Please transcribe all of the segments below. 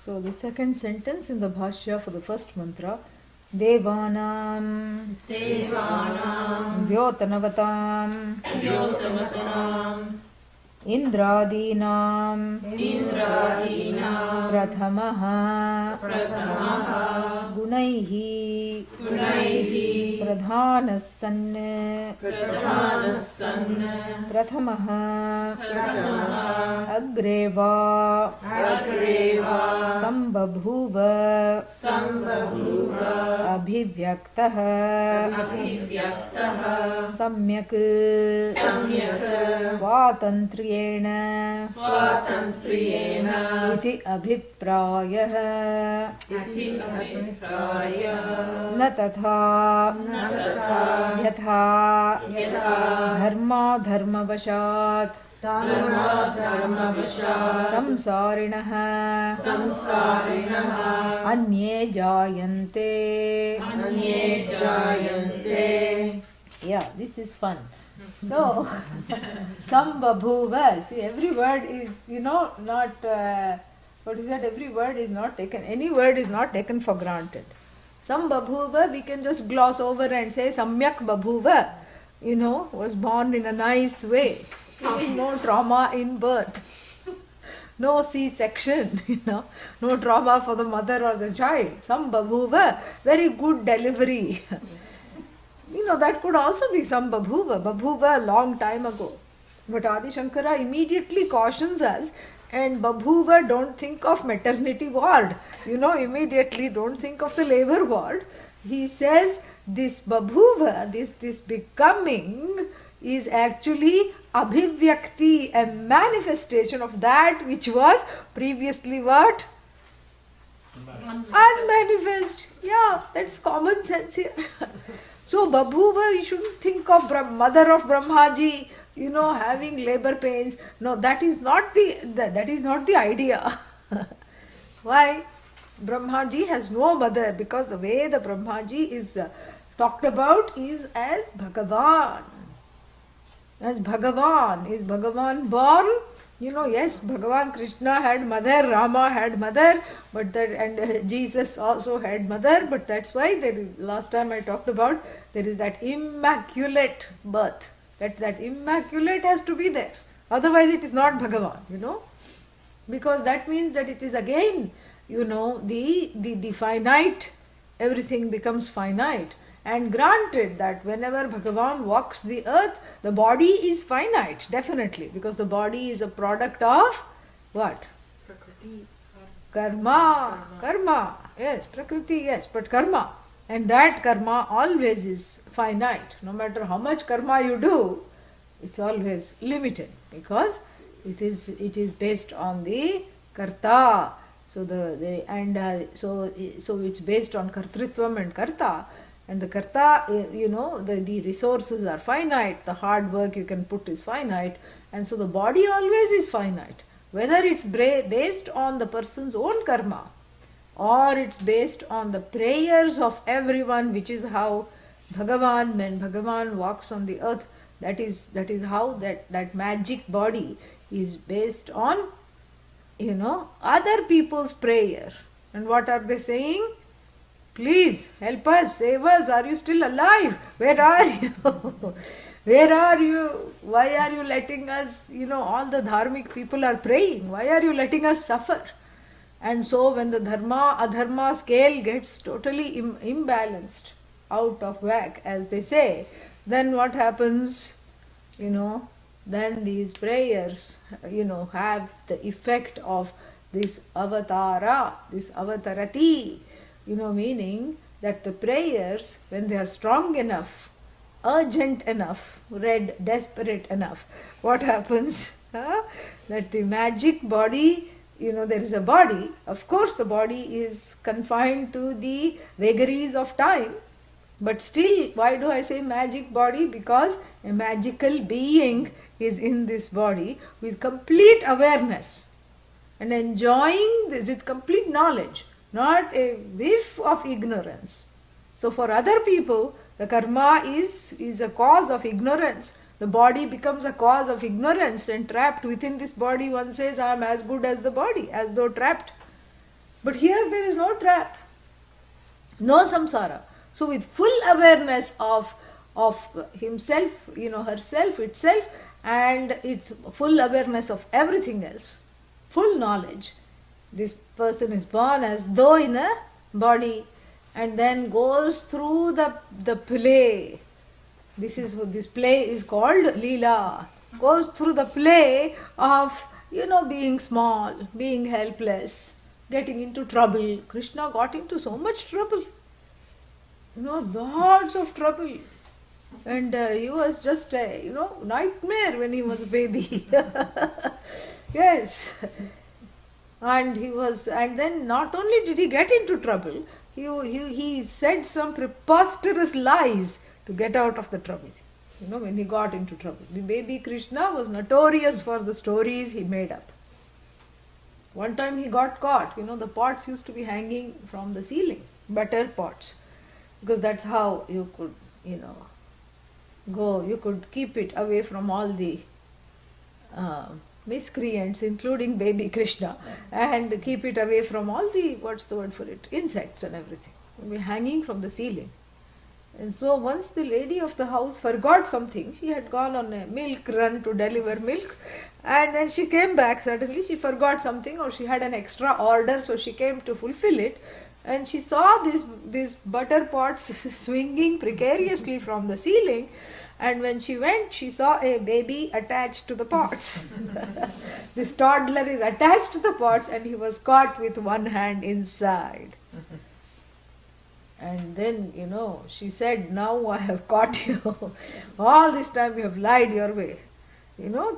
So the second sentence in the Bhashya for the first mantra, Devanam Dyotanavatam Indradinam Prathamaha Gunaihi Pradhanassan Prathamaha Agreva Sambabhuva Abhivyaktaha Samyak Swatantriyena Iti Abhiprayah Na tatha Yatha Dharma Dharmavashat Samsarinah Anye Jayante. Yeah, this is fun. So, Sambabhuva, see, every word is, not, what is that? Every word is not taken, any word is not taken for granted. Sambabhuva, we can just gloss over and say Samyak Babhuva, was born in a nice way. No trauma in birth. No C-section, no trauma for the mother or the child. Sambabhuva, very good delivery. That could also be some Babhuva a long time ago. But Adi Shankara immediately cautions us, and Babhuva, don't think of maternity ward. Immediately don't think of the labor ward. He says this Babhuva, this becoming, is actually Abhivyakti, a manifestation of that which was previously what? Unmanifest. Yeah, that's common sense here. So Babhuva, you shouldn't think of mother of Brahmaji, having labor pains. No, that is not the idea. Why? Brahmaji has no mother, because the way the Brahmaji is talked about is as Bhagavan. As Bhagavan. Is Bhagavan born? Yes, Bhagavan Krishna had mother, Rama had mother, and Jesus also had mother, but that's why last time I talked about, there is that immaculate birth. That immaculate has to be there. Otherwise it is not Bhagavan, because that means that it is again, the finite, everything becomes finite. And granted that whenever Bhagavan walks the earth, the body is finite, definitely, because the body is a product of what? Prakriti. Karma. Yes, Prakriti, yes, but karma. And that karma always is finite. No matter how much karma you do, it's always limited, because it is based on the karta. So so it's based on kartritvam and karta. And the karta, the resources are finite, the hard work you can put is finite, and so the body always is finite. Whether it's based on the person's own karma, or it's based on the prayers of everyone, which is how Bhagavan, when Bhagavan walks on the earth, that is how that magic body is based on, other people's prayer. And what are they saying? Please help us, save us. Are you still alive? Where are you? Where are you? Why are you letting us, all the dharmic people are praying. Why are you letting us suffer? And so when the dharma-adharma scale gets totally imbalanced, out of whack, as they say, then what happens? Then these prayers, have the effect of this avatara, this avatarati, meaning that the prayers, when they are strong enough, urgent enough, desperate enough, what happens? That the magic body, there is a body, of course the body is confined to the vagaries of time, but still, why do I say magic body? Because a magical being is in this body with complete awareness and enjoying with complete knowledge, not a whiff of ignorance. So for other people, the karma is a cause of ignorance. The body becomes a cause of ignorance, and trapped within this body, one says, I am as good as the body, as though trapped. But here there is no trap, no samsara. So with full awareness of himself, herself, itself, and its full awareness of everything else, full knowledge, this person is born as though in a body, and then goes through the play. This play is called Leela. Goes through the play of being small, being helpless, getting into trouble. Krishna got into so much trouble, lots of trouble. And he was just a nightmare when he was a baby. Yes. And then not only did he get into trouble, he said some preposterous lies to get out of the trouble. When he got into trouble, the baby Krishna was notorious for the stories he made up. One time he got caught. The pots used to be hanging from the ceiling, butter pots, because that's how you could you could keep it away from all the miscreants, including baby Krishna, and keep it away from all the, what's the word for it, insects and everything. It would be hanging from the ceiling. And so once the lady of the house forgot something, she had gone on a milk run to deliver milk, and then she came back. Suddenly she forgot something, or she had an extra order, so she came to fulfill it, and she saw these butter pots swinging precariously from the ceiling. And when she went, she saw a baby attached to the pots. This toddler is attached to the pots, and he was caught with one hand inside. And then, she said, "Now I have caught you. All this time you have lied your way.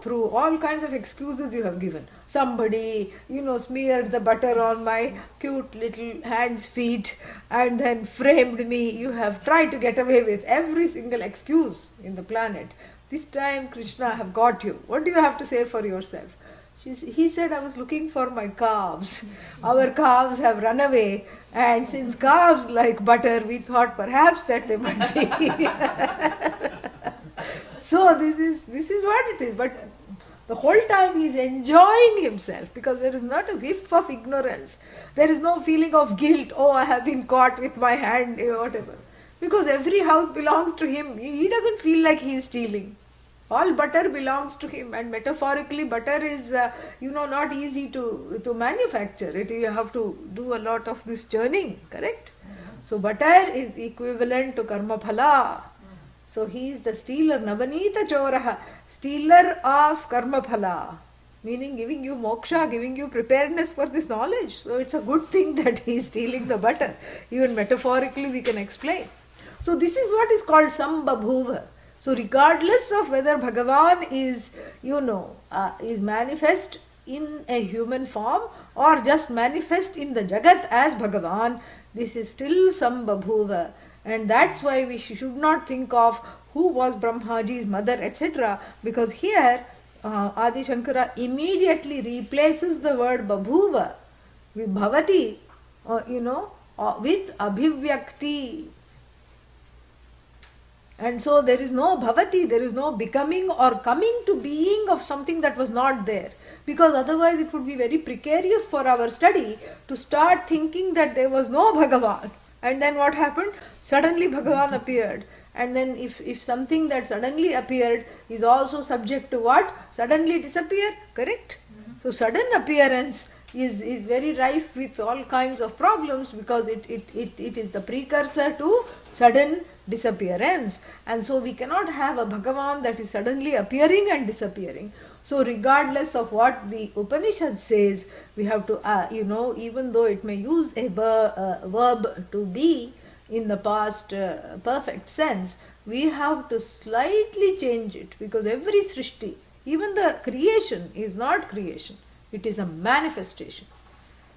Through all kinds of excuses you have given. Somebody, smeared the butter on my cute little hands, feet, and then framed me. You have tried to get away with every single excuse in the planet. This time, Krishna, I have got you. What do you have to say for yourself?" He said, "I was looking for my calves. Our calves have run away, and since calves like butter, we thought perhaps that they might be." So this is what it is. But the whole time he is enjoying himself, because there is not a whiff of ignorance. There is no feeling of guilt. "Oh, I have been caught with my hand," whatever. Because every house belongs to him. He doesn't feel like he is stealing. All butter belongs to him, and metaphorically butter is not easy to manufacture it. You have to do a lot of this churning, correct? So butter is equivalent to karma phala. So he is the stealer, Navanita Choraha, stealer of karma phala, meaning giving you moksha, giving you preparedness for this knowledge. So it's a good thing that he is stealing the butter. Even metaphorically we can explain. So this is what is called Sambhabhuva. So regardless of whether Bhagavan is, is manifest in a human form or just manifest in the Jagat as Bhagavan, this is still Sambhabhuva. And that's why we should not think of who was Brahmaji's mother, etc. Because here Adi Shankara immediately replaces the word Babhuva with Bhavati, with Abhivyakti. And so there is no bhavati, there is no becoming or coming to being of something that was not there. Because otherwise it would be very precarious for our study to start thinking that there was no Bhagavan. And then what happened? Suddenly Bhagavan appeared. And then if something that suddenly appeared is also subject to what? Suddenly disappear, correct? So sudden appearance is very rife with all kinds of problems, because it is the precursor to sudden disappearance. And so we cannot have a Bhagavan that is suddenly appearing and disappearing. So regardless of what the Upanishad says, we have to, even though it may use a verb to be in the past perfect sense, we have to slightly change it, because every srishti, even the creation, is not creation. It is a manifestation.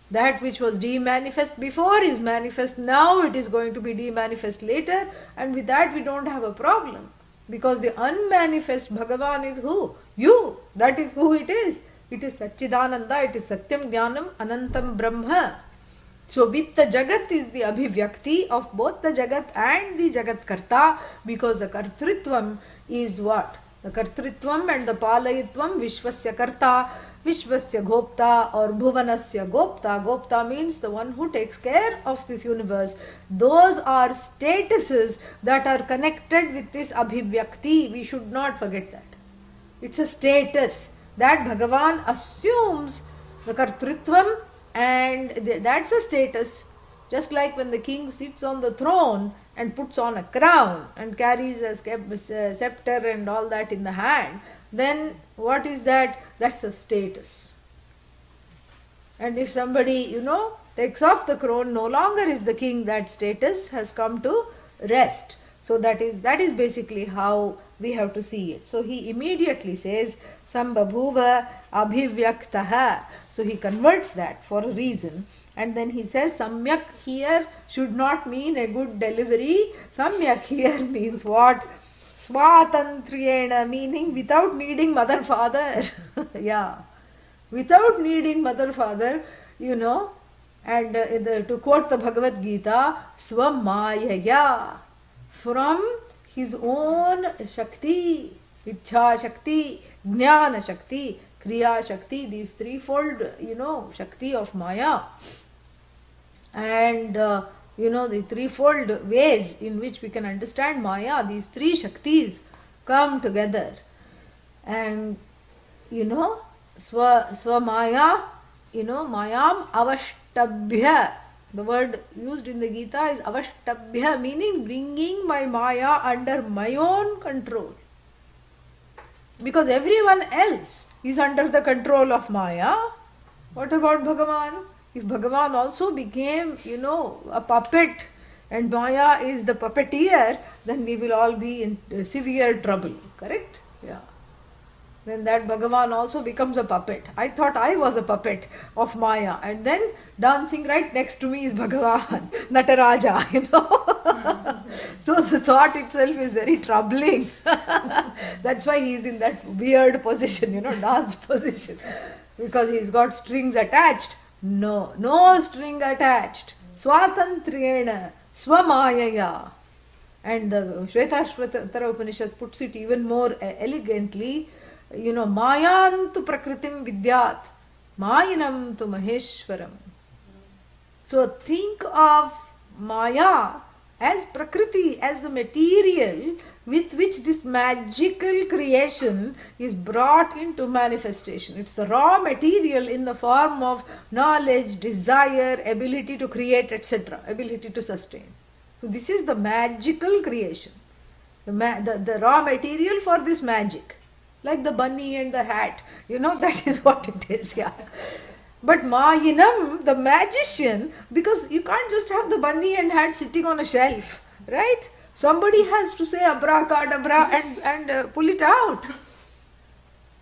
That which was de-manifest before is manifest now, it is going to be de-manifest later, and with that we don't have a problem. Because the unmanifest Bhagavan is who? You. That is who it is. It is Satchidananda, it is Satyam Jnanam Anantam Brahma. So with the Jagat is the Abhivyakti of both the Jagat and the Jagat Karta, because the Kartritvam is what? The Kartritvam and the Palayitvam Vishwasya Karta. Vishvasya Gopta or Bhuvanasya Gopta. Gopta means the one who takes care of this universe. Those are statuses that are connected with this Abhivyakti. We should not forget that. It's a status that Bhagavan assumes the Kartritvam, and that's a status. Just like when the king sits on the throne and puts on a crown and carries a scepter and all that in the hand, then what is that? That's a status. And if somebody, takes off the crown, no longer is the king, that status has come to rest. So that is basically how we have to see it. So he immediately says, Sambhabhuva abhivyaktaha. So he converts that for a reason. And then he says, Samyak here should not mean a good delivery. Samyak here means what? Swatantriyena, meaning without needing mother, father. Yeah. Without needing mother, father, and to quote the Bhagavad Gita, Swamayaya, from his own Shakti, Ichha Shakti, Jnana Shakti, Kriya Shakti, these threefold, Shakti of Maya. And, the threefold ways in which we can understand Maya, these three Shaktis come together. And, Swamaya, Mayam Avashtabhya. The word used in the Gita is Avashtabhya, meaning bringing my Maya under my own control. Because everyone else is under the control of Maya. What about Bhagavan? If Bhagavan also became, a puppet and Maya is the puppeteer, then we will all be in severe trouble. Correct? Yeah. Then that Bhagavan also becomes a puppet. I thought I was a puppet of Maya, and then dancing right next to me is Bhagavan, Nataraja, So the thought itself is very troubling. That's why he is in that weird position, dance position. Because he's got strings attached. No string attached. Swatantriyena, Swamayaya. And the Shvetashvatara Upanishad puts it even more elegantly. Mayantu prakritim vidyat, Mayinam tu Maheshwaram. So think of Maya as Prakriti, as the material with which this magical creation is brought into manifestation. It's the raw material in the form of knowledge, desire, ability to create, etc., ability to sustain. So this is the magical creation, the raw material for this magic. Like the bunny and the hat, that is what it is, yeah. But Mayinam, the magician, because you can't just have the bunny and hat sitting on a shelf, right? Somebody has to say abracadabra and pull it out.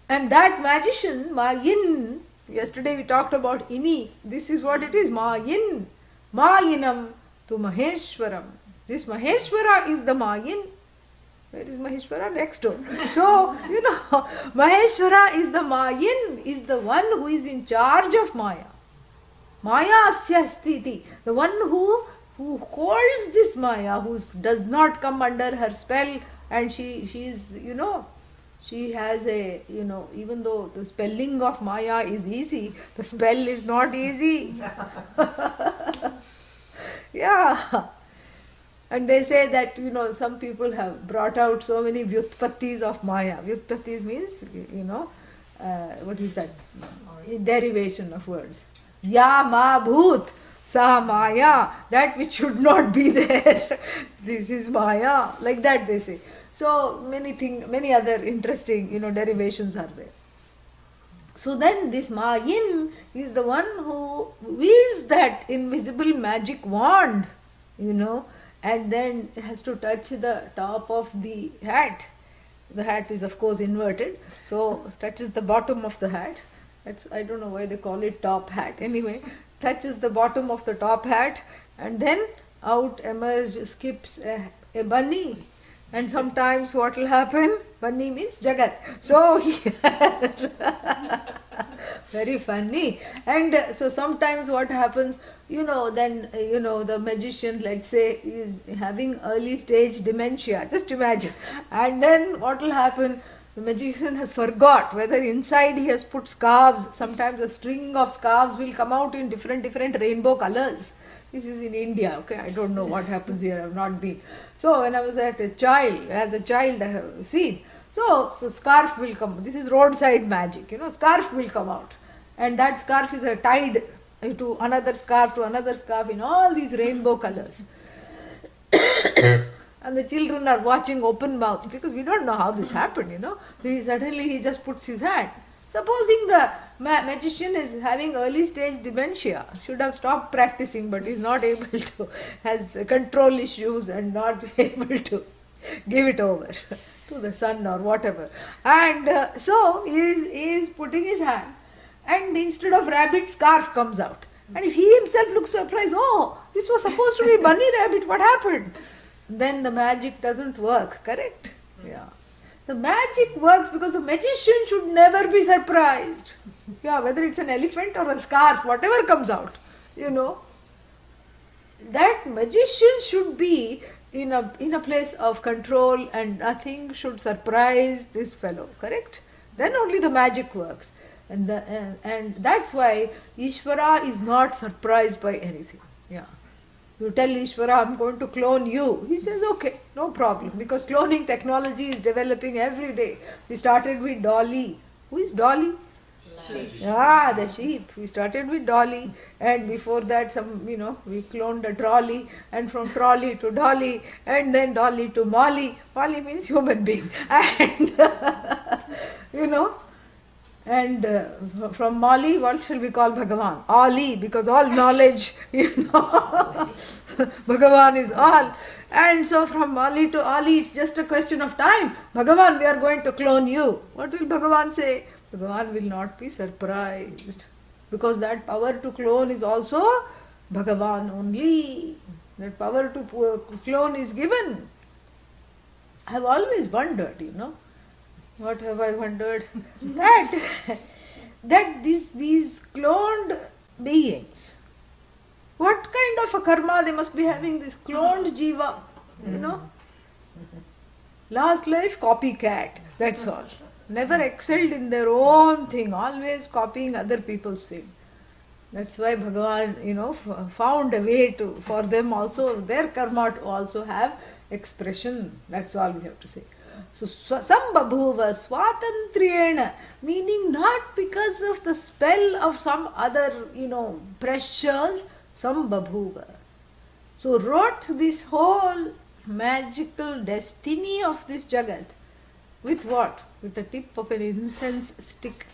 And that magician, Mayin, yesterday we talked about Ini, this is what it is, Mayin. Mayinam tu Maheshwaram. This Maheshwara is the Mayin. Where is Maheshwara? Next door. So, Maheshwara is the Mayin, is the one who is in charge of Maya. Maya asya stiti. The one who holds this Maya, who does not come under her spell, and she is, she has a, even though the spelling of Maya is easy, the spell is not easy. Yeah. And they say that, some people have brought out so many vyutpattis of Maya. Vyutpattis means, what is that? Derivation of words. Ya ma bhoot, sa Maya, that which should not be there. This is Maya. Like that they say. So many other interesting, derivations are there. So then this Mayin is the one who wields that invisible magic wand, and then has to touch the top of the hat. The hat is of course inverted, so touches the bottom of the hat. I don't know why they call it top hat. Anyway, touches the bottom of the top hat, and then out skips a bunny. And sometimes what will happen? Bunny means Jagat. So very funny. And so sometimes what happens, then the magician, let's say, is having early stage dementia. Just imagine. And then what will happen? The magician has forgot whether inside he has put scarves. Sometimes a string of scarves will come out in different rainbow colors. This is in India, okay? I don't know what happens here. I have not been. So when I was as a child, I have seen. So scarf will come. This is roadside magic. Scarf will come out, and that scarf is tied to another scarf in all these rainbow colors. And the children are watching open mouths because we don't know how this happened. Suddenly he just puts his hand. Supposing the magician is having early stage dementia, should have stopped practicing, but is not able to, has control issues and not able to give it over to the son or whatever. And so he is putting his hand, and instead of rabbit, scarf comes out. And if he himself looks surprised, oh, this was supposed to be bunny rabbit, what happened? Then the magic doesn't work, correct? Yeah. The magic works because the magician should never be surprised. Yeah, whether it's an elephant or a scarf, whatever comes out, that magician should be in a place of control, and nothing should surprise this fellow, correct? Then only the magic works. And that's why Ishvara is not surprised by anything. Yeah. You tell Ishvara, I'm going to clone you. He says, okay, no problem, because cloning technology is developing every day. We started with Dolly. Who is Dolly? Sheep. The sheep. We started with Dolly, and before that we cloned a trolley, and from trolley to Dolly, and then Dolly to Molly. Molly means human being. And, and from Molly, what shall we call Bhagavan? Ali, because all knowledge, Bhagavan is all. And so from Molly to Ali, it's just a question of time. Bhagavan, we are going to clone you. What will Bhagavan say? Bhagavan will not be surprised, because that power to clone is also Bhagavan only. That power to clone is given. I have always wondered, What have I wondered? that these cloned beings, what kind of a karma they must be having, this cloned jiva, Last life, copycat, that's all. Never excelled in their own thing, always copying other people's thing. That's why Bhagavan, found a way for them also, their karma to also have expression. That's all we have to say. So, sambabhuva swatantriyena, meaning not because of the spell of some other, pressures, sambabhuva. So, wrote this whole magical destiny of this Jagat with what? With the tip of an incense stick.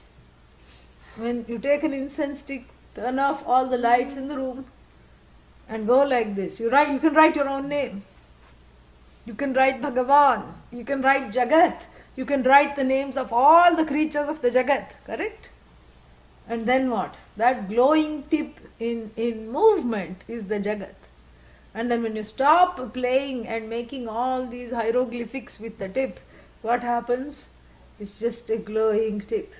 When you take an incense stick, turn off all the lights in the room and go like this. You can write your own name. You can write Bhagavan, you can write Jagat, you can write the names of all the creatures of the Jagat, correct? And then what? That glowing tip in movement is the Jagat. And then when you stop playing and making all these hieroglyphics with the tip, what happens? It's just a glowing tip.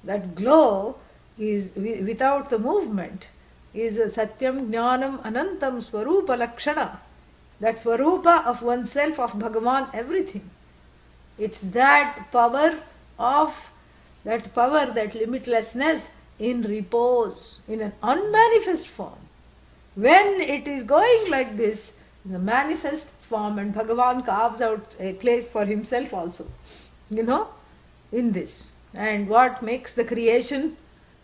That glow is without the movement, is a Satyam Jnanam Anantam Swarupa Lakshana. That Swarupa of oneself, of Bhagavan, everything. It's that power, that limitlessness in repose, in an unmanifest form. When it is going like this, the manifest form, and Bhagavan carves out a place for himself also, in this. And what makes the creation,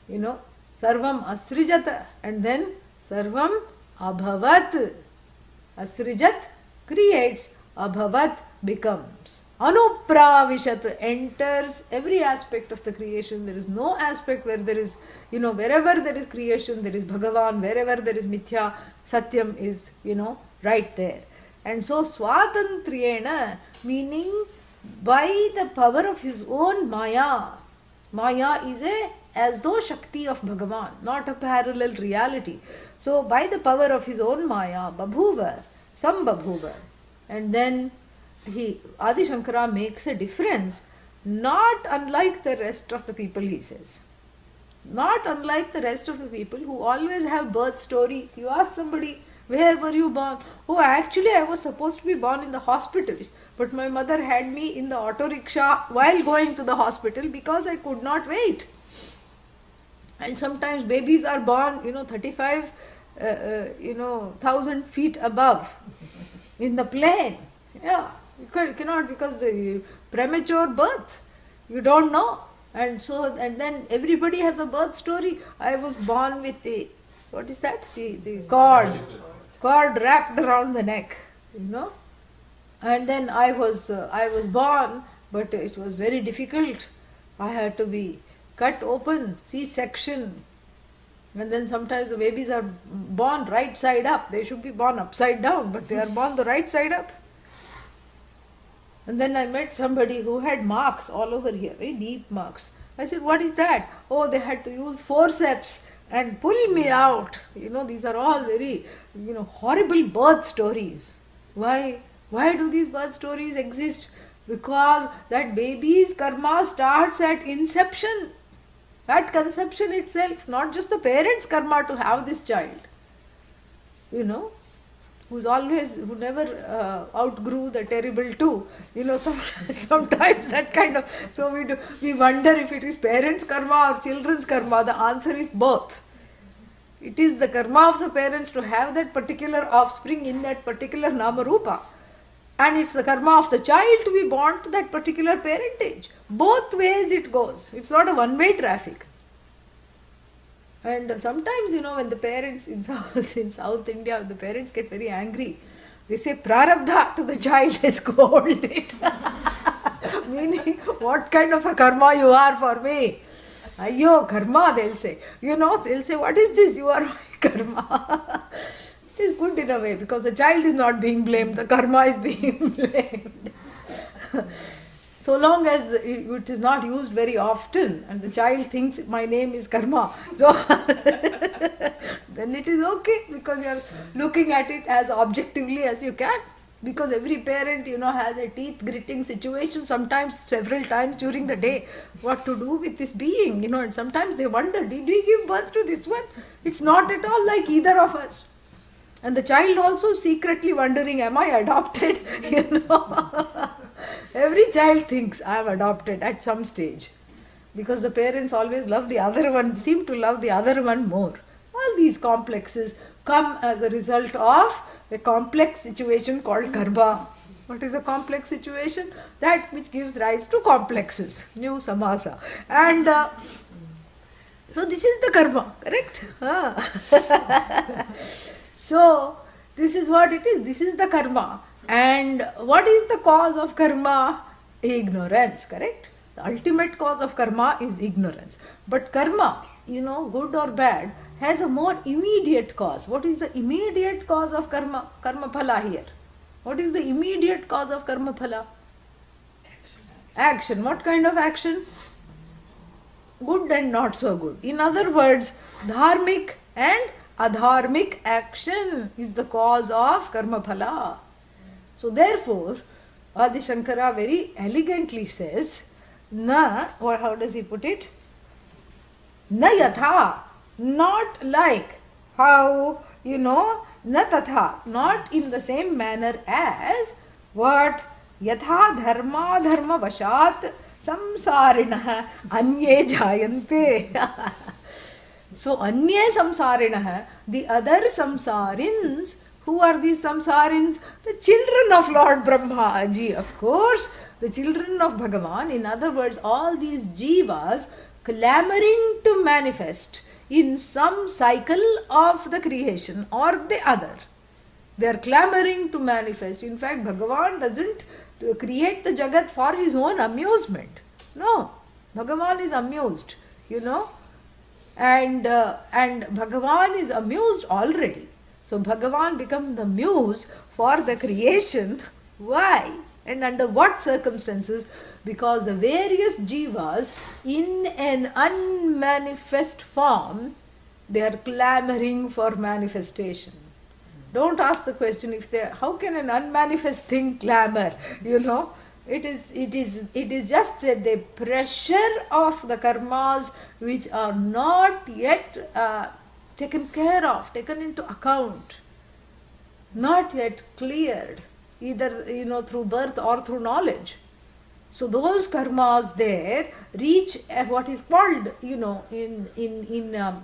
Sarvam Asrijata, and then Sarvam Abhavat. Asrijat creates, Abhavat becomes. Anupravishat enters every aspect of the creation. There is no aspect where there is, wherever there is creation, there is Bhagavan. Wherever there is Mithya, Satyam is, right there. And so Swatantriyena, meaning by the power of his own Maya. Maya is as though Shakti of Bhagavan, not a parallel reality. So by the power of his own Maya, Babhuva, Sambabhuva. And then Adi Shankara makes a difference, not unlike the rest of the people, he says. Not unlike the rest of the people who always have birth stories. You ask somebody, where were you born? Oh, actually I was supposed to be born in the hospital, but my mother had me in the auto rickshaw while going to the hospital because I could not wait. And sometimes babies are born, 35, 1,000 feet above in the plane. Yeah, you cannot, because the premature birth, you don't know. And then everybody has a birth story. I was born with the, what is that? The cord wrapped around the neck, And then I was born, but it was very difficult. I had to be cut open, C-section. And then sometimes the babies are born right side up. They should be born upside down, but they are born the right side up. And then I met somebody who had marks all over here, very deep marks. I said, what is that? Oh, they had to use forceps and pull me out. These are all very, horrible birth stories. Why? Why do these birth stories exist? Because that baby's karma starts at inception, at conception itself, not just the parents' karma to have this child. Who never outgrew the terrible two. Sometimes that kind of, so we wonder if it is parents' karma or children's karma. The answer is both. It is the karma of the parents to have that particular offspring in that particular Namarupa. And it's the karma of the child to be born to that particular parentage. Both ways it goes. It's not a one-way traffic. And sometimes, when the parents in South India, the parents get very angry. They say, prarabdha to the child, scold it. Meaning, what kind of a karma you are for me? Ayyo, karma, they'll say. They'll say, what is this? You are my karma. It is good in a way, because the child is not being blamed, the karma is being blamed. So long as it is not used very often and the child thinks my name is karma, so then it is okay, because you are looking at it as objectively as you can. Because every parent, has a teeth gritting situation sometimes, several times during the day, what to do with this being, and sometimes they wonder, did we give birth to this one? It's not at all like either of us. And the child also secretly wondering, am I adopted? Every child thinks I am adopted at some stage, because the parents always love the other one, seem to love the other one more. All these complexes come as a result of a complex situation called karma. What is a complex situation? That which gives rise to complexes, new samasa. And so this is the karma, correct? So this is what it is. This is the karma. And what is the cause of karma? Ignorance, correct? The ultimate cause of karma is ignorance. But karma, good or bad, has a more immediate cause. What is the immediate cause of karma? Karma phala here. What is the immediate cause of karma phala? Action. What kind of action? Good and not so good. In other words, dharmic and adharmic action is the cause of karma phala. So therefore, Adi Shankara very elegantly says, na, or how does he put it? Na yatha, not like how, na tatha, not in the same manner as what yatha dharma vashat samsarinah anye jayante. So anye samsarinah, the other samsarins. Who are these samsarins? The children of Lord Brahma ji, of course, the children of Bhagavan. In other words, all these jivas clamoring to manifest in some cycle of the creation or the other. They are clamoring to manifest. In fact, Bhagavan doesn't create the Jagat for his own amusement. No, Bhagavan is amused, and Bhagavan is amused already. So Bhagavan becomes the muse for the creation. Why? And under what circumstances? Because the various jivas in an unmanifest form, they are clamoring for manifestation. Don't ask the question how can an unmanifest thing clamor? It is just the pressure of the karmas which are not yet taken care of, taken into account, not yet cleared. either through birth or through knowledge. So those karmas there reach what is called, in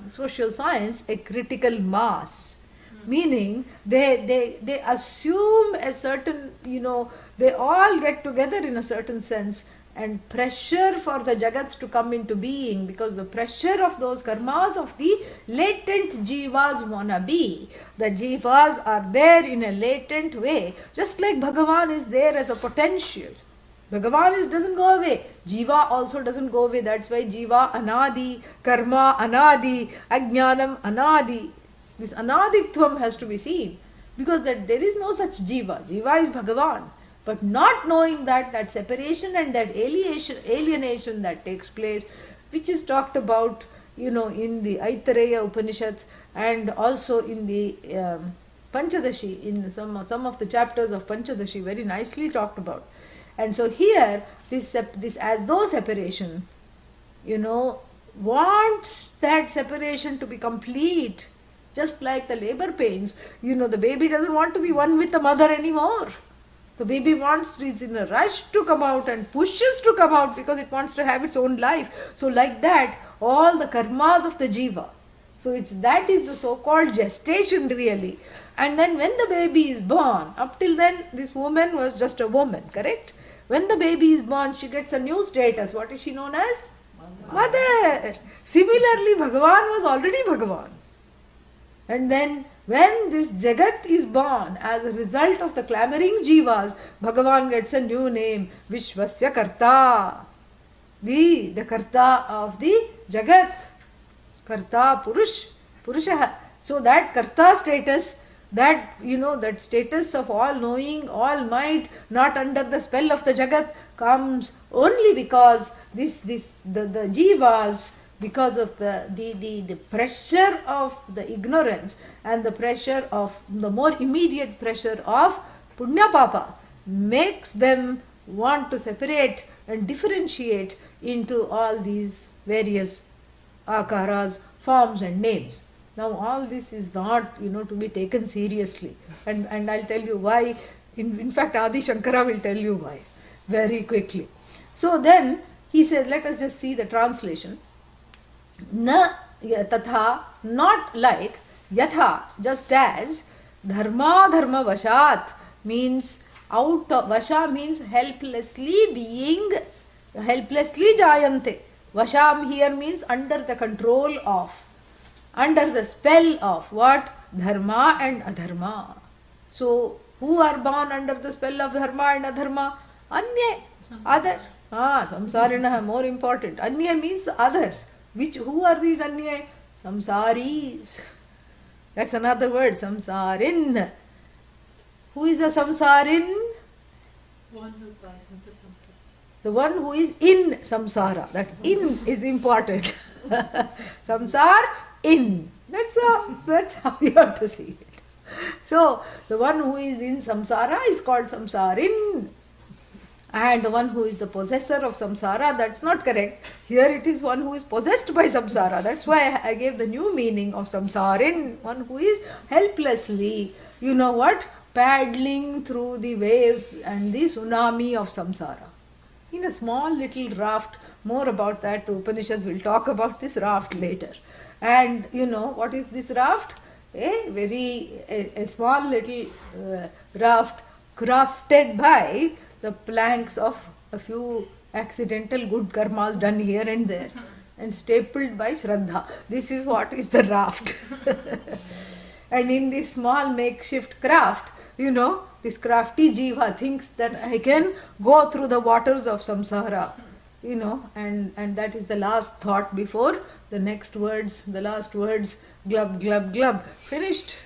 social science, a critical mass. Meaning they assume a certain, they all get together in a certain sense, and pressure for the jagat to come into being, because the pressure of those karmas of the latent jivas wanna be. The jivas are there in a latent way, just like Bhagavan is there as a potential. Bhagavan doesn't go away. Jiva also doesn't go away. That's why Jiva Anadi, Karma Anadi, Ajnanam Anadi. This Anaditvam has to be seen. Because that there is no such Jiva. Jiva is Bhagavan. But not knowing that separation and that alienation that takes place, which is talked about, in the Aitareya Upanishad and also in the Panchadashi, in some of the chapters of Panchadashi, very nicely talked about. And so here, this as though separation, wants that separation to be complete. Just like the labor pains, the baby doesn't want to be one with the mother anymore. The baby is in a rush to come out and pushes to come out because it wants to have its own life. So like that, all the karmas of the jiva. So that is the so-called gestation really. And then when the baby is born, up till then this woman was just a woman, correct? When the baby is born, she gets a new status. What is she known as? Mother. Similarly, Bhagavan was already Bhagavan. And then when this Jagat is born as a result of the clamoring jivas, Bhagavan gets a new name, Vishwasya Karta. The Karta of the Jagat. Karta Purusha. So that Karta status, that that status of all knowing, all might, not under the spell of the Jagat, comes only because the jivas, because of the pressure of the ignorance and the pressure of the more immediate pressure of punya papa, makes them want to separate and differentiate into all these various akaras, forms and names. Now all this is not to be taken seriously, and I'll tell you why. In fact, Adi Shankara will tell you why very quickly. So then he says, let us just see the translation. Na tatha, not like, yatha, just as, dharma vashat means out of, vasha means helplessly jayante. Vasham here means under the control of, under the spell of what? Dharma and adharma. So who are born under the spell of dharma and adharma? Anya, other. Samsarina, more important. Anya means the others. Who are these Anya? Samsaris. That's another word, samsarin. Who is a samsarin? One who buys into samsara. The one who is in samsara. That in is important. Samsar, in. That's how you have to see it. So, the one who is in samsara is called samsarin. And the one who is the possessor of samsara, that's not correct. Here it is one who is possessed by samsara. That's why I gave the new meaning of samsarin. One who is helplessly, paddling through the waves and the tsunami of samsara. In a small little raft. More about that, the Upanishad will talk about this raft later. And what is this raft? A small little raft crafted by the planks of a few accidental good karmas done here and there and stapled by Shraddha. This is what is the raft. And in this small makeshift craft, this crafty jiva thinks that I can go through the waters of samsara, and that is the last thought before the next words, the last words, glub, glub, glub, finished,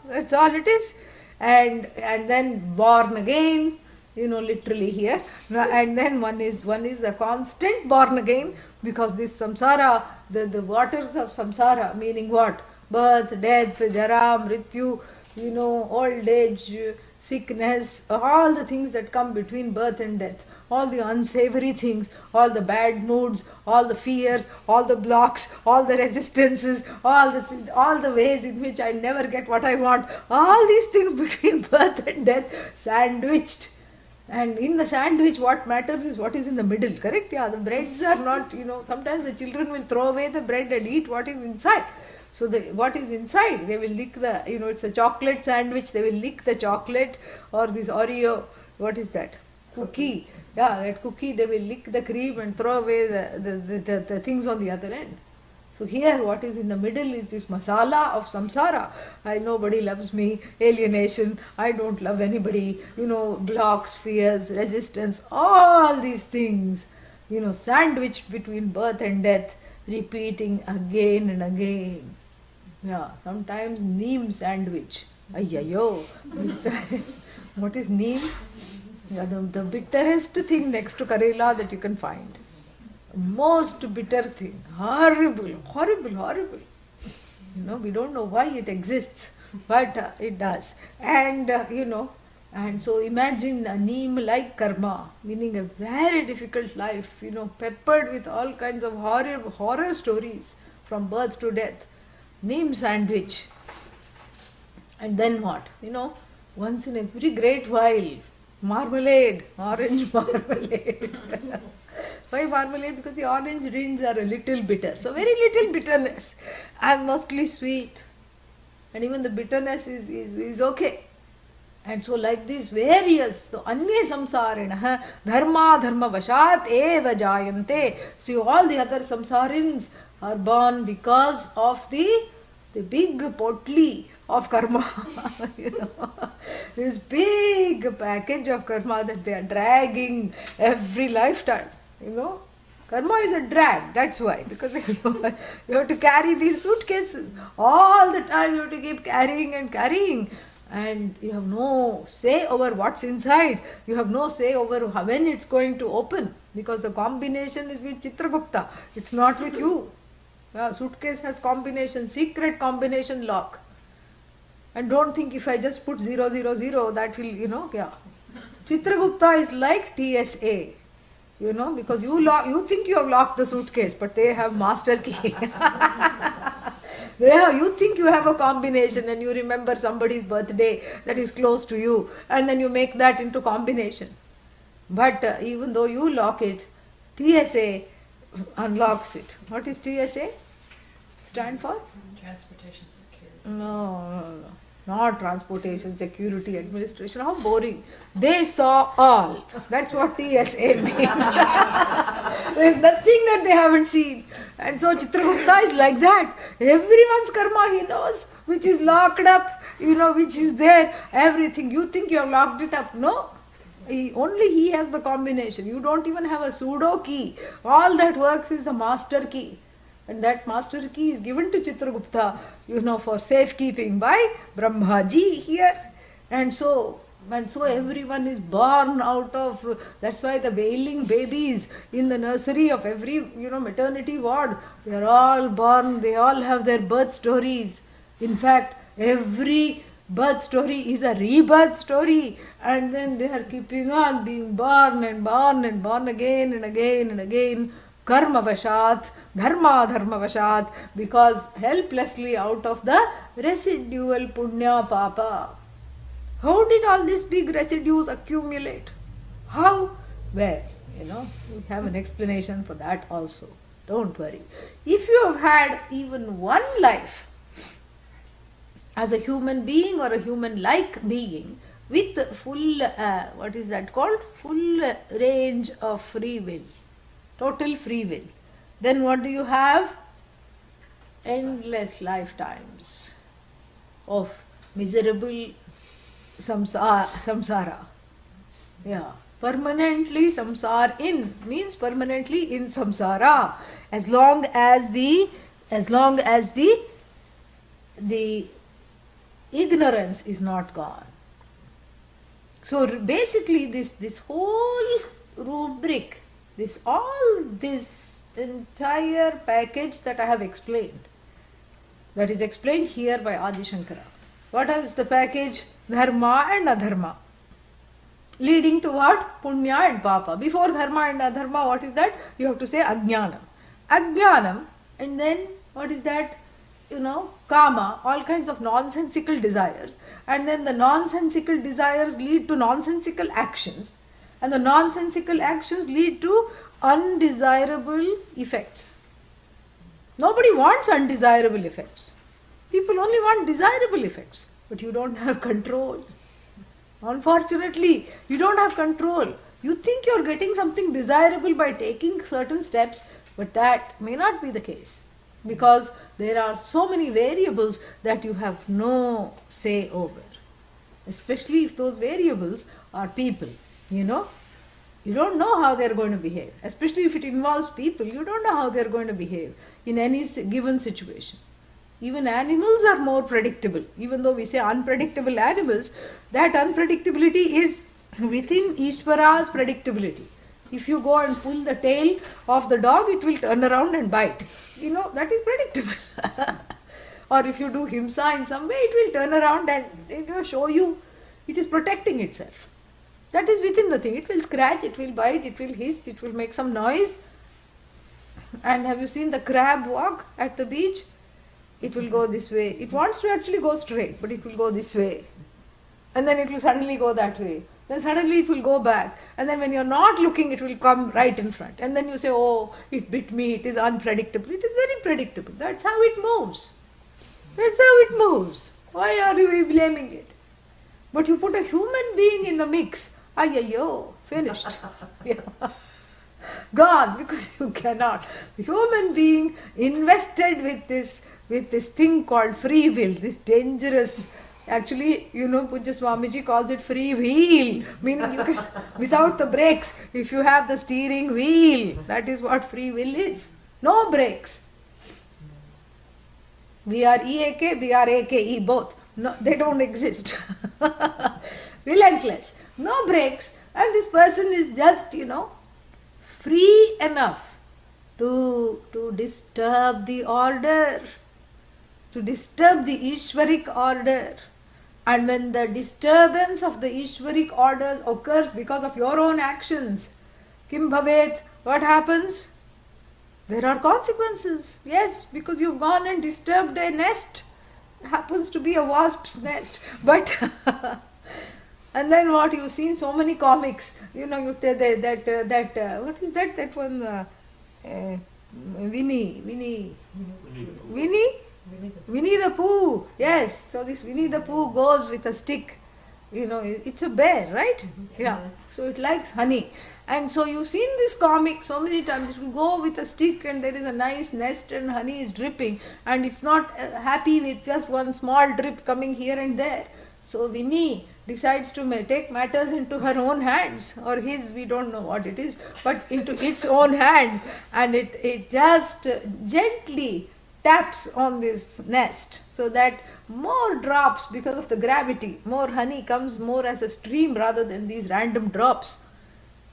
that's all it is. And then born again, literally here, and then one is a constant born again, because this samsara, the waters of samsara, meaning what? Birth, death, jara, mrityu, old age, sickness, all the things that come between birth and death, all the unsavory things, all the bad moods, all the fears, all the blocks, all the resistances, all the ways in which I never get what I want, all these things between birth and death sandwiched. And in the sandwich, what matters is what is in the middle, correct? Yeah, the breads are not, sometimes the children will throw away the bread and eat what is inside. So what is inside, they will lick it's a chocolate sandwich, they will lick the chocolate, or this Oreo, what is that? Cookie. Yeah, that cookie, they will lick the cream and throw away the things on the other end. So here what is in the middle is this masala of samsara. Nobody loves me, alienation, I don't love anybody, blocks, fears, resistance, all these things, sandwiched between birth and death, repeating again and again. Yeah, sometimes neem sandwich. Ayyayo. What is neem? Yeah, the bitterest thing next to Karela that you can find. Most bitter thing. Horrible, horrible, horrible. We don't know why it exists, but it does. And, and so imagine a neem-like karma, meaning a very difficult life, peppered with all kinds of horror stories from birth to death. Neem sandwich. And then what? Once in every great while, marmalade, orange marmalade. Why marmalade? Because the orange rinds are a little bitter. So very little bitterness and mostly sweet. And even the bitterness is okay. And so like this various, so anye samsarinaha dharma vashat eva jayante. So all the other samsarins are born because of the big potli of karma. This big package of karma that they are dragging every lifetime. Karma is a drag, that's why, because you have to carry these suitcases all the time, you have to keep carrying and carrying, and you have no say over what's inside, you have no say over when it's going to open, because the combination is with Chitragupta, it's not with you. Suitcase has combination, secret combination lock, and don't think if I just put 000 that will, Chitragupta is like TSA. Because you think you have locked the suitcase, but they have master key. You think you have a combination and you remember somebody's birthday that is close to you, and then you make that into combination. But even though you lock it, TSA unlocks it. What is TSA stand for? Transportation security. No. Not Transportation Security Administration. How boring. They saw all. That's what TSA means. There's nothing that they haven't seen. And so Chitragupta is like that. Everyone's karma he knows, which is locked up, which is there. Everything. You think you have locked it up. No. Only he has the combination. You don't even have a pseudo key. All that works is the master key. And that master key is given to Chitragupta, for safekeeping by Brahmaji here. And so everyone is born out of, that's why the wailing babies in the nursery of every, maternity ward, they are all born, they all have their birth stories. In fact, every birth story is a rebirth story, and then they are keeping on being born and born and born again and again and again. Karma vashat, dharma vashat, because helplessly out of the residual punya papa. How did all these big residues accumulate? How? Well, we have an explanation for that also. Don't worry. If you have had even one life as a human being or a human-like being with full, what is that called? Full range of free will. Total free will. Then what do you have? Endless lifetimes of miserable samsara. Yeah. Permanently samsar in means permanently in samsara. As long as the ignorance is not gone. So basically this whole rubric, this entire package that I have explained, that is explained here by Adi Shankara. What is the package? Dharma and adharma. leading to what? Punya and papa. Before dharma and adharma, what is that? You have to say ajnanam. Ajnanam, and then what is that? Kama, all kinds of nonsensical desires. And then the nonsensical desires lead to nonsensical actions. And the nonsensical actions lead to undesirable effects. Nobody wants undesirable effects. People only want desirable effects. But you don't have control. Unfortunately, you don't have control. You think you're getting something desirable by taking certain steps, but that may not be the case. Because there are so many variables that you have no say over. Especially if those variables are people, You don't know how they're going to behave. Especially if it involves people, you don't know how they're going to behave in any given situation. Even animals are more predictable. Even though we say unpredictable animals, that unpredictability is within Ishvara's predictability. If you go and pull the tail of the dog, it will turn around and bite. That is predictable. Or if you do himsa in some way, it will turn around and show you it is protecting itself. That is within the thing. It will scratch, it will bite, it will hiss, it will make some noise. And have you seen the crab walk at the beach? It will go this way. It wants to actually go straight, but it will go this way. And then it will suddenly go that way. Then suddenly it will go back. And then when you're not looking, it will come right in front. And then you say, oh, it bit me, it is unpredictable. It is very predictable. That's how it moves. That's how it moves. Why are you blaming it? But you put a human being in the mix. Ayayyo, finished. Yeah. Gone, because you cannot. The human being invested with this thing called free will, this dangerous. Actually, Pujya Swamiji calls it free wheel, meaning you can, without the brakes, if you have the steering wheel, that is what free will is. No brakes. We are EAK, we are AKE, both. No, they don't exist. Relentless. No brakes. And this person is just, free enough to disturb the order, to disturb the Ishvaric order. And when the disturbance of the Ishvaric orders occurs because of your own actions, Kim Bhavet, what happens? There are consequences. Yes, because you've gone and disturbed a nest. It happens to be a wasp's nest. But and then what, you've seen so many comics. You tell that what is that? That one, Winnie the Pooh. Yes. So this Winnie the Pooh goes with a stick. It's a bear, right? Yeah. So it likes honey. And so you've seen this comic so many times. It will go with a stick and there is a nice nest and honey is dripping. And it's not happy with just one small drip coming here and there. So Winnie decides to take matters into her own hands, or his, we don't know what it is, but into its own hands. And it just gently taps on this nest so that more drops, because of the gravity, more honey comes more as a stream rather than these random drops.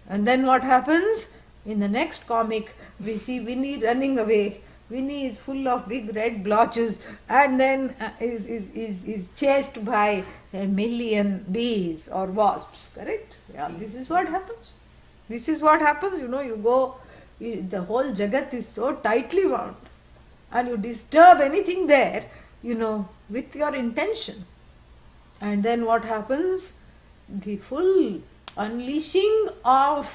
And then what happens? In the next comic, we see Winnie running away. Winnie is full of big red blotches and then is chased by a million bees or wasps, correct? Yeah, this is what happens. This is what happens, you go, the whole Jagat is so tightly wound. And you disturb anything there, with your intention. And then what happens? The full unleashing of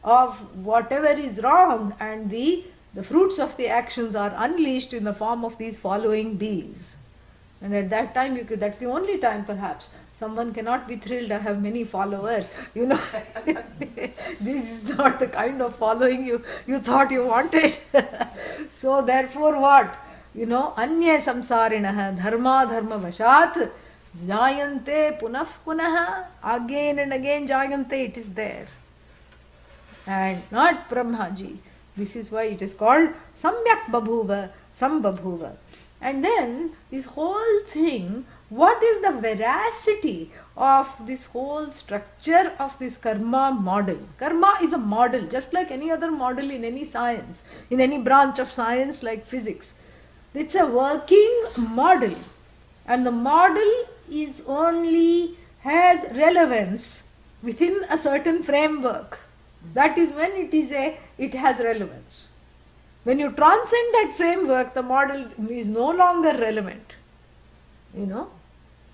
whatever is wrong, and the fruits of the actions are unleashed in the form of these following bees. And at that time, that's the only time perhaps someone cannot be thrilled, I have many followers. This is not the kind of following you thought you wanted. So therefore what? Anya samsarinaha dharma vashat jayante punah, again and again jayante, it is there. And not Brahmaji. This is why it is called samyak babhuva, sambabhuva. And then this whole thing, what is the veracity of this whole structure of this karma model? Karma is a model, just like any other model in any science, in any branch of science like physics. It's a working model, and the model is only has relevance within a certain framework, that is when it has relevance. When you transcend that framework, the model is no longer relevant.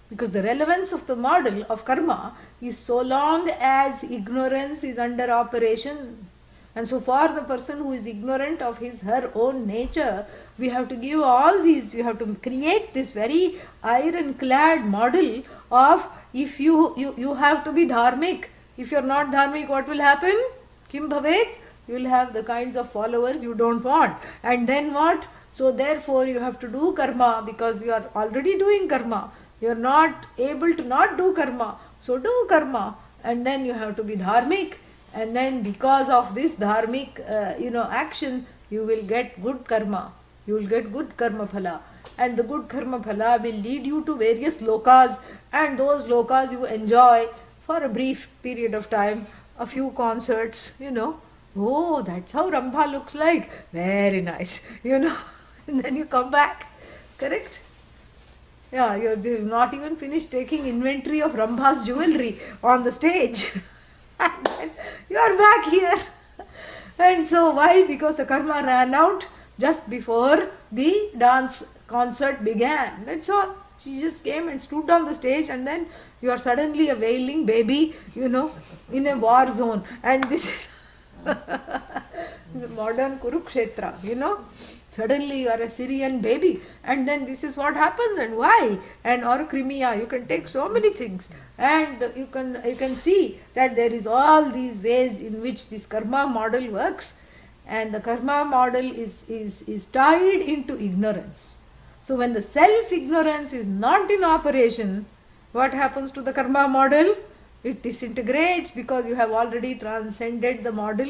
Because the relevance of the model of karma is so long as ignorance is under operation. And so for the person who is ignorant of her own nature, we have to give all these, you have to create this very ironclad model of, if you have to be dharmic. If you are not dharmic, what will happen? Kim bhavet? You will have the kinds of followers you don't want. And then what? So therefore you have to do karma, because you are already doing karma. You are not able to not do karma. So do karma. And then you have to be dharmic. And then because of this dharmic action, you will get good karma. You will get good karma phala. And the good karma phala will lead you to various lokas. And those lokas you enjoy for a brief period of time. A few concerts, Oh, that's how Rambha looks like. Very nice, And then you come back. Correct? Yeah, you're not even finished taking inventory of Rambha's jewelry on the stage. And then you are back here. And so why? Because the karma ran out just before the dance concert began. That's all. She just came and stood on the stage, and then you are suddenly a wailing baby, in a war zone. And this is the modern Kurukshetra, Suddenly you are a Syrian baby, and then this is what happens, and why? And or Crimea, you can take so many things, and you can see that there is all these ways in which this karma model works, and the karma model is tied into ignorance. So when the self-ignorance is not in operation, what happens to the karma model? It disintegrates, because you have already transcended the model.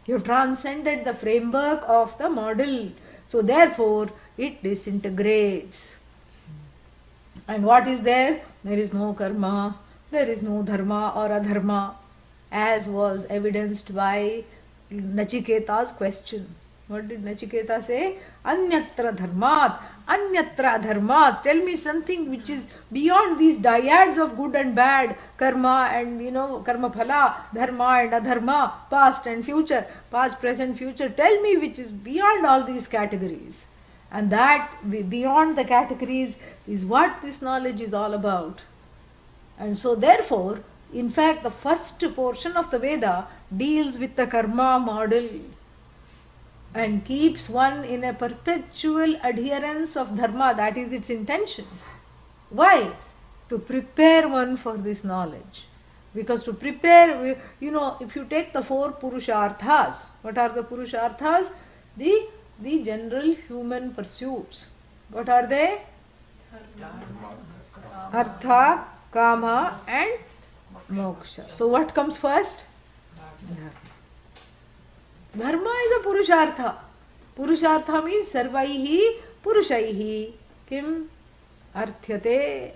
You have transcended the framework of the model. So therefore, it disintegrates. And what is there? There is no karma, there is no dharma or adharma, as was evidenced by Nachiketa's question. What did Nachiketa say? Anyatra dharmat, anyatra adharmat. Tell me something which is beyond these dyads of good and bad, karma and karma phala, dharma and adharma, past and future, past, present, future. Tell me which is beyond all these categories. And that beyond the categories is what this knowledge is all about. And so therefore, in fact, the first portion of the Veda deals with the karma model and keeps one in a perpetual adherence of dharma. That is its intention. Why? To prepare one for this knowledge. Because to prepare, if you take the 4 purusharthas, what are the purusharthas? The general human pursuits. What are they? Artha, Kama and Moksha. So what comes first? Dharma is a purushartha. Purushartha means sarvaihi purushaihi kim arthyate.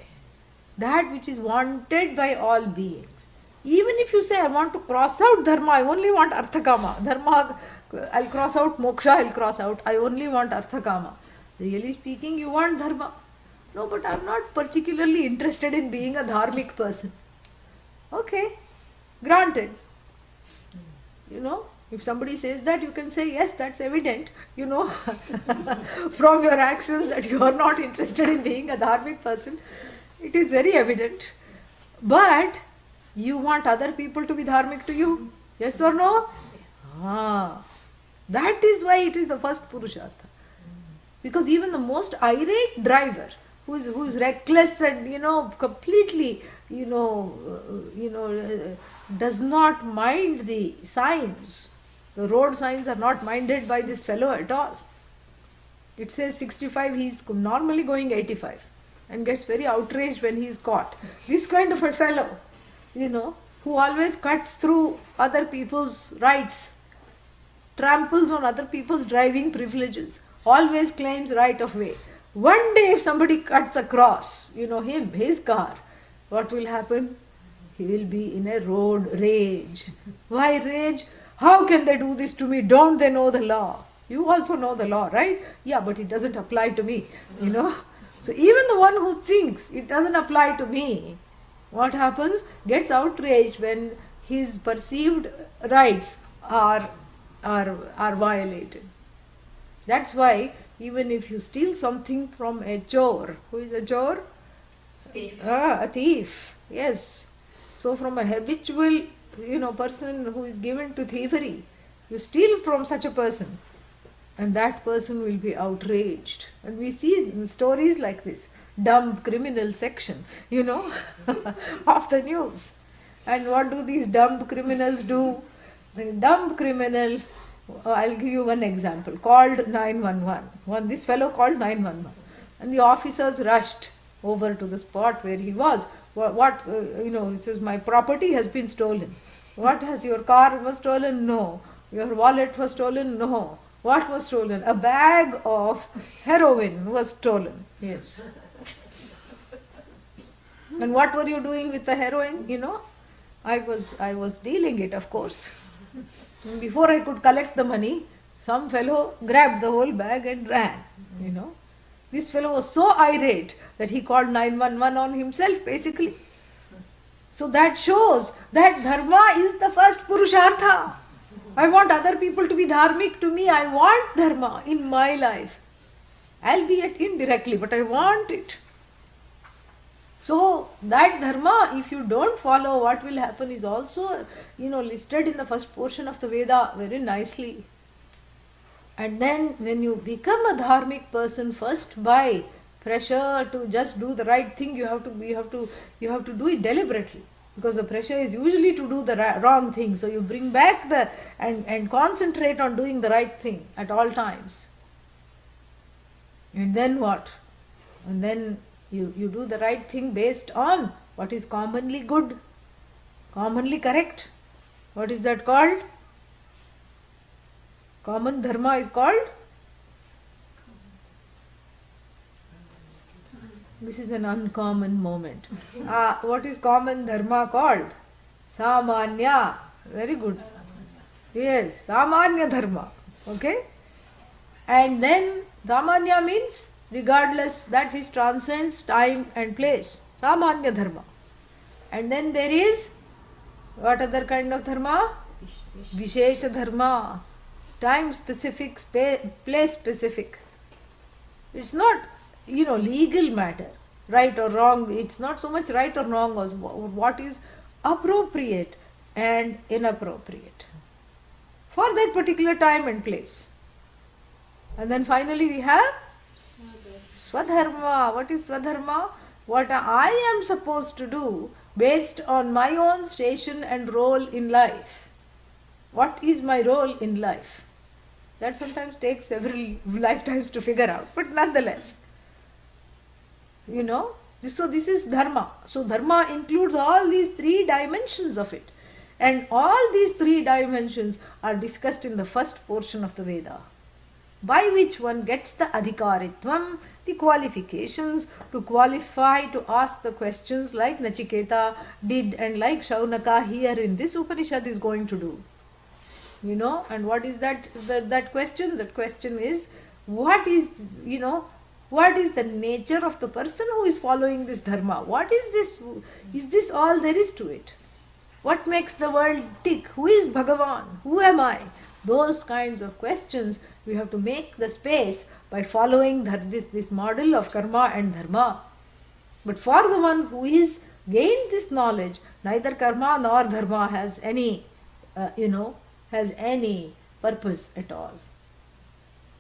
That which is wanted by all beings. Even if you say, I want to cross out dharma, I only want arthakama. Dharma, I'll cross out moksha, I'll cross out. I only want arthakama. Really speaking, you want dharma. No, but I'm not particularly interested in being a dharmic person. Okay, granted. If somebody says that, you can say, yes, that's evident, from your actions that you are not interested in being a dharmic person. It is very evident. But you want other people to be dharmic to you? Yes or no? That is why it is the first purushartha. Because even the most irate driver, who is reckless and completely does not mind the signs. The road signs are not minded by this fellow at all. It says 65, he is normally going 85 and gets very outraged when he is caught. This kind of a fellow, who always cuts through other people's rights, tramples on other people's driving privileges, always claims right of way. One day if somebody cuts across, his car, what will happen? He will be in a road rage. Why rage? How can they do this to me? Don't they know the law? You also know the law, right? Yeah, but it doesn't apply to me, So even the one who thinks it doesn't apply to me, what happens? Gets outraged when his perceived rights are violated. That's why even if you steal something from a chore, who is a chore? Thief. A thief, yes. So from a habitual, person who is given to thievery, you steal from such a person, and that person will be outraged. And we see stories like this, dumb criminal section, of the news. And what do these dumb criminals do? The dumb criminal, I'll give you one example, called 911. This fellow called 911. And the officers rushed over to the spot where he was. He says, my property has been stolen. What has your car was stolen? No. Your wallet was stolen? No. What was stolen? A bag of heroin was stolen. Yes. And what were you doing with the heroin? I was dealing it, of course. And before I could collect the money, some fellow grabbed the whole bag and ran. This fellow was so irate that he called 911 on himself, basically. So that shows that dharma is the first purushartha. I want other people to be dharmic to me. I want dharma in my life. Albeit indirectly, but I want it. So that dharma, if you don't follow, what will happen is also, listed in the first portion of the Veda very nicely. And then when you become a dharmic person, first by pressure to just do the right thing, you have to do it deliberately. Because the pressure is usually to do the wrong thing. So you bring back and concentrate on doing the right thing at all times. And then what? And then you do the right thing based on what is commonly good, commonly correct. What is that called? Common dharma is called? This is an uncommon moment. What is common dharma called? Samanya. Very good. Yes, Samanya dharma. Okay? And then Samanya means regardless, that which transcends time and place. Samanya dharma. And then there is what other kind of dharma? Vishesha dharma. Time specific, place specific. It's not, legal matter, right or wrong. It's not so much right or wrong as what is appropriate and inappropriate for that particular time and place. And then finally we have Swadharma. What is Swadharma? What I am supposed to do based on my own station and role in life. What is my role in life? That sometimes takes several lifetimes to figure out, but nonetheless. So this is dharma. So dharma includes all these three dimensions of it. And all these three dimensions are discussed in the first portion of the Veda, by which one gets the adhikaritvam, the qualifications to qualify to ask the questions like Nachiketa did and like Shaunaka here in this Upanishad is going to do. And what is that question? That question is, what is the nature of the person who is following this dharma? What is this? Is this all there is to it? What makes the world tick? Who is Bhagavan? Who am I? Those kinds of questions we have to make the space by following this model of karma and dharma. But for the one who is gained this knowledge, neither karma nor dharma has any purpose at all.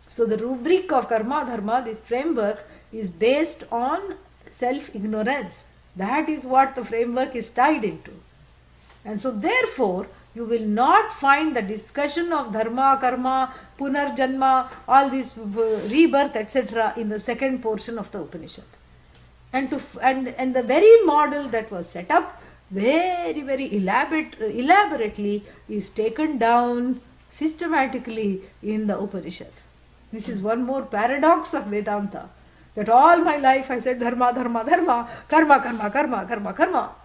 So the rubric of karma dharma, this framework, is based on self-ignorance. That is what the framework is tied into. And so therefore, you will not find the discussion of dharma, karma, punarjanma, all this rebirth, etc. in the second portion of the Upanishad. And the very model that was set up very, very elaborately is taken down systematically in the Upanishad. This is one more paradox of Vedanta, that all my life I said dharma, dharma, dharma, karma, karma, karma, karma, karma.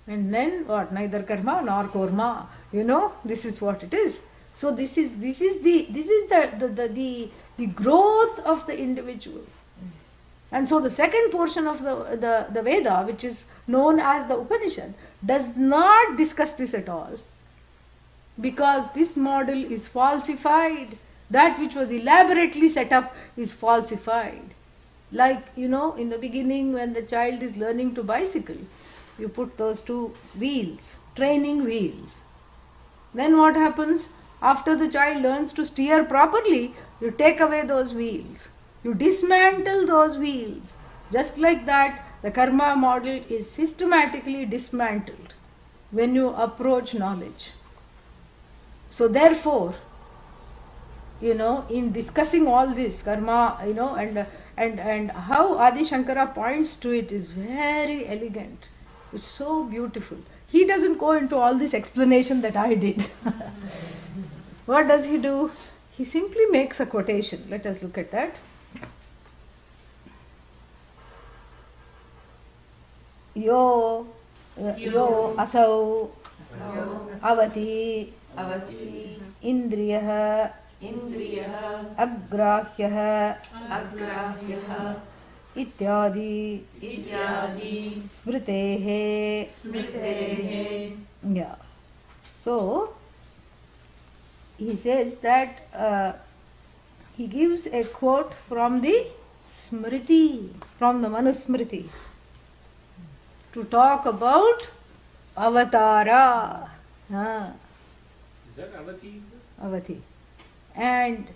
And then what? Neither karma nor korma. This is what it is. So this is the growth of the individual. And so the second portion of the Veda, which is known as the Upanishad, does not discuss this at all. Because this model is falsified. That which was elaborately set up is falsified. Like, in the beginning when the child is learning to bicycle, you put those two wheels, training wheels. Then what happens? After the child learns to steer properly, you take away those wheels. You dismantle those wheels. Just like that, the karma model is systematically dismantled when you approach knowledge. So therefore, in discussing all this karma, and how Adi Shankara points to it is very elegant. It's so beautiful. He doesn't go into all this explanation that I did. What does he do? He simply makes a quotation. Let us look at that. Yo asau avati indriyah agrahyah ityadi smritehe. Yeah. So he says that he gives a quote from the Smriti, from the Manusmriti, to talk about Avatara. Is that Avati? Avati. And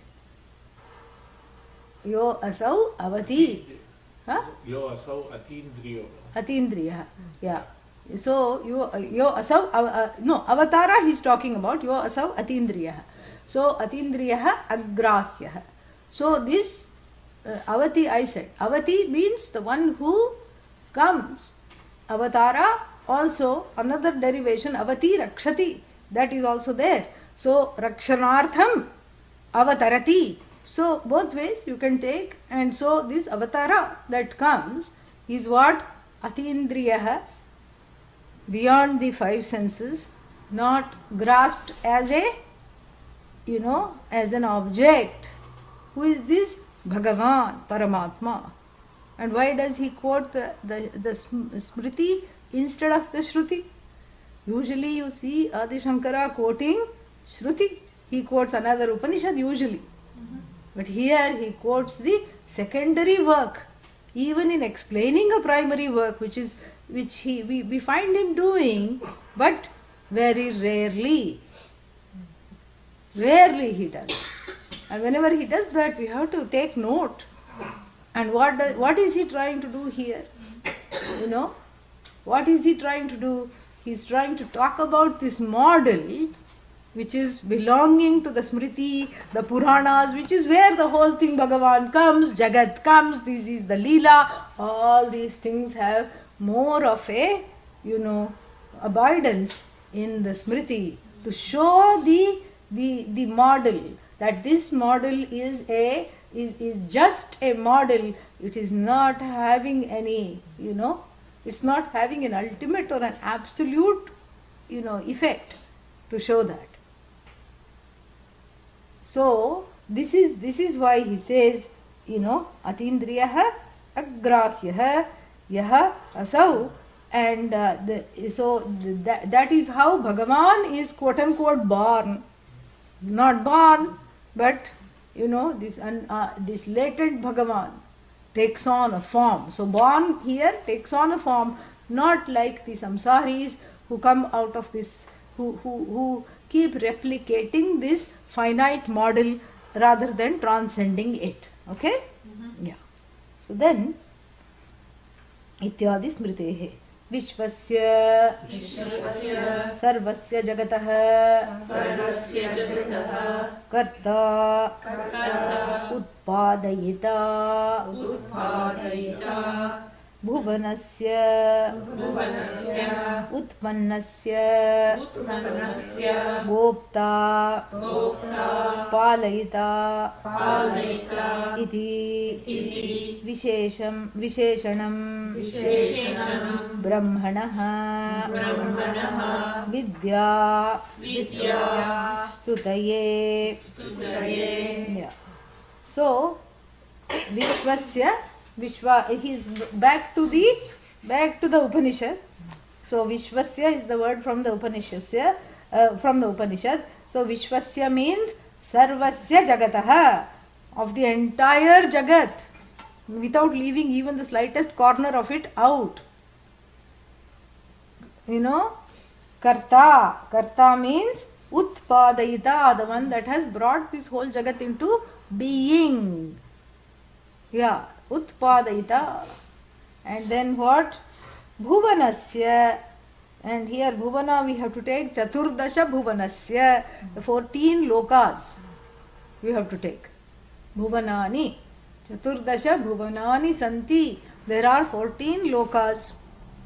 Yo asau avati. Yo asau atindriyo. Atindriya. Yeah. So yo asau avatara he's talking about. Yo asau atindriya. So atindriya agrahyah. So this avati I said. Avati means the one who comes. Avatara also another derivation avati rakshati. That is also there. So rakshanartham avatarati. So both ways you can take, and so this avatara that comes is what? Atindriyaha, beyond the five senses, not grasped as as an object. Who is this? Bhagavan, Paramatma. And why does he quote the Smriti instead of the Shruti? Usually you see Adi Shankara quoting Shruti. He quotes another Upanishad usually. But here he quotes the secondary work, even in explaining a primary work, which we find him doing, but very rarely. Rarely he does. And whenever he does that, we have to take note. And what is he trying to do here? What is he trying to do? He's trying to talk about this model which is belonging to the Smriti, the Puranas, which is where the whole thing Bhagavan comes, Jagat comes, this is the Leela. All these things have more of a, abidance in the Smriti to show the model, that this model is just a model. It is not having any, it's not having an ultimate or an absolute, effect to show that. So this is why he says, atindriyaha agrahyah yaha asau, and that is how Bhagavan is quote unquote born. Not born, but this latent Bhagavan takes on a form. So born here takes on a form, not like the samsaris who come out of this, who keep replicating this finite model rather than transcending it. Okay? Yeah. So then, ityadi smritehe vishvasya sarvasya jagatah karta utpadayita bhuvanasya utpannasya gopta palayita iti visheshanam brahmanah vidya stutaye. Yeah. So vishvasya Vishwa, he is back to the Upanishad. So Vishwasya is the word from the Upanishad. So Vishwasya means Sarvasya Jagataha, of the entire Jagat, without leaving even the slightest corner of it out. You know, Karta. Karta means Utpadayita, the one that has brought this whole Jagat into being. Yeah, Utpadayita. And then what? Bhuvanasya. And here Bhuvana we have to take Chaturdasha Bhuvanasya, the 14 lokas we have to take. Bhuvanani. Chaturdasha Bhuvanani Santi. There are 14 lokas.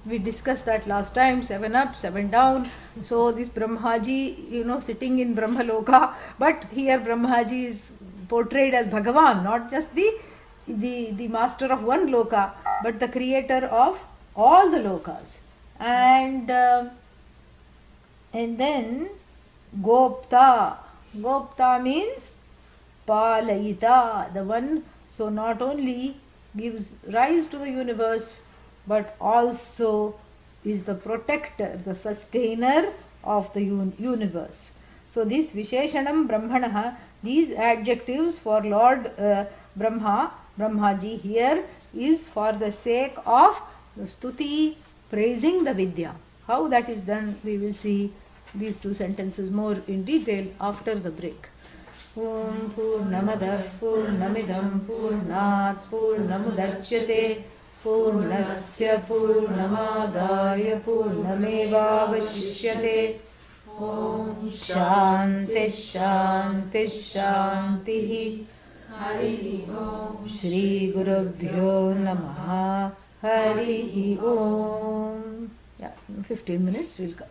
We discussed that last time, 7 up, 7 down. So this Brahmaji, sitting in Brahmaloka, but here Brahmaji is portrayed as Bhagavan, not just the master of one loka, but the creator of all the lokas. And then Gopta. Gopta means Palayita, the one, so not only gives rise to the universe, but also is the protector, the sustainer of the universe. So this Visheshanam Brahmanaha, these adjectives for Lord Brahmaji here is for the sake of the stuti, praising the Vidya. How that is done, we will see these two sentences more in detail after the break. Om Purnamadah Purnamidam Purnat Purnamudachyate Purnasya Purnamadaya Purnamevavashishyate. Om Shanti Shanti Shanti. Hari Om. Shri Gurubhyo Namaha. Hari Om. Yeah, 15 minutes will come.